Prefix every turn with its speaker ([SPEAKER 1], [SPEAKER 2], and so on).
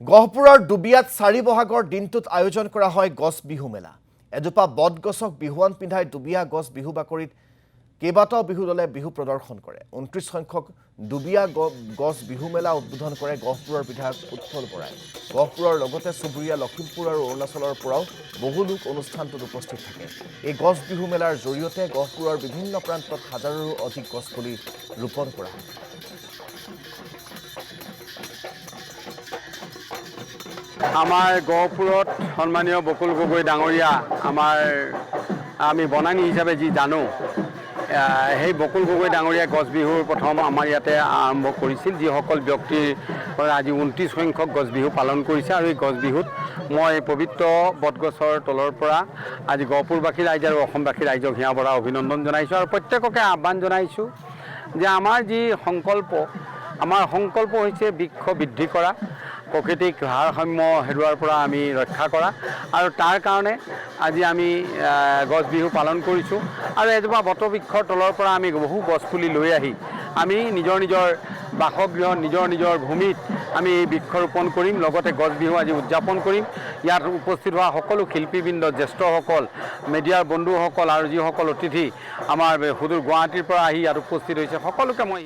[SPEAKER 1] গহপুৰৰ ডুবিয়াত 4 বহাগৰ দিনটোত আয়োজন কৰা হয় গছ বিহু মেলা। এজোপা বটগছক বিহুৱান পিন্ধাই ডুবিয়া গছ বিহু বাকৰিত কেইবাটাও বিহু দলে বিহু প্ৰদৰ্শন কৰে। 29 সংখ্যক ডুবিয়া গছ বিহু মেলা উদ্বোধন কৰে গহপুৰৰ বিধায়ক উৎপল বৰাই। গহপুৰৰ লগতে চুবুৰীয়া লখিমপুৰ আৰু অৰুণাচলৰ পৰাও বহু লোক অনুষ্ঠানটোত উপস্থিত থাকে। এই গছ বিহু মেলাৰ জৰিয়তে গহপুৰৰ বিভিন্ন প্ৰান্তত হাজাৰৰো অধিক গছপুলি ৰোপণ কৰা হয়।
[SPEAKER 2] আমাৰ গহপুৰত সন্মানীয় বকুল গগৈ ডাঙৰীয়া আমি বনানী হিচাপে যি জানো সেই বকুল গগৈ ডাঙৰীয়া গছ বিহুৰ প্ৰথম আমাৰ ইয়াতে আৰম্ভ কৰিছিল। যিসকল ব্যক্তিৰ আজি 29 সংখ্যক গছ বিহু পালন কৰিছে আৰু এই গছ বিহুত মই পবিত্ৰ বটগছৰ তলৰ পৰা আজি গহপুৰবাসী ৰাইজ আৰু অসমবাসী ৰাইজক হিয়া ভৰা অভিনন্দন জনাইছোঁ আৰু প্ৰত্যেককে আহ্বান জনাইছোঁ যে আমাৰ যি সংকল্প হৈছে বৃক্ষ বৃদ্ধি কৰা, প্ৰকৃতিক ভাৰসাম্য হেৰুৱাৰ পৰা আমি ৰক্ষা কৰা আৰু তাৰ কাৰণে আজি আমি গছ বিহু পালন কৰিছোঁ। আৰু এজোপা বটবৃক্ষৰ তলৰ পৰা আমি বহু গছপুলি লৈ আহি আমি নিজৰ বাসগৃহ নিজৰ ভূমিত আমি এই বৃক্ষ ৰোপণ কৰিম, লগতে গছ বিহু আজি উদযাপন কৰিম। ইয়াত উপস্থিত হোৱা সকলো শিল্পীবৃন্দ, জ্যেষ্ঠসকল, মিডিয়াৰ বন্ধুসকল আৰু যিসকল অতিথি আমাৰ সুদূৰ গুৱাহাটীৰ পৰা আহি ইয়াত উপস্থিত হৈছে সকলোকে মই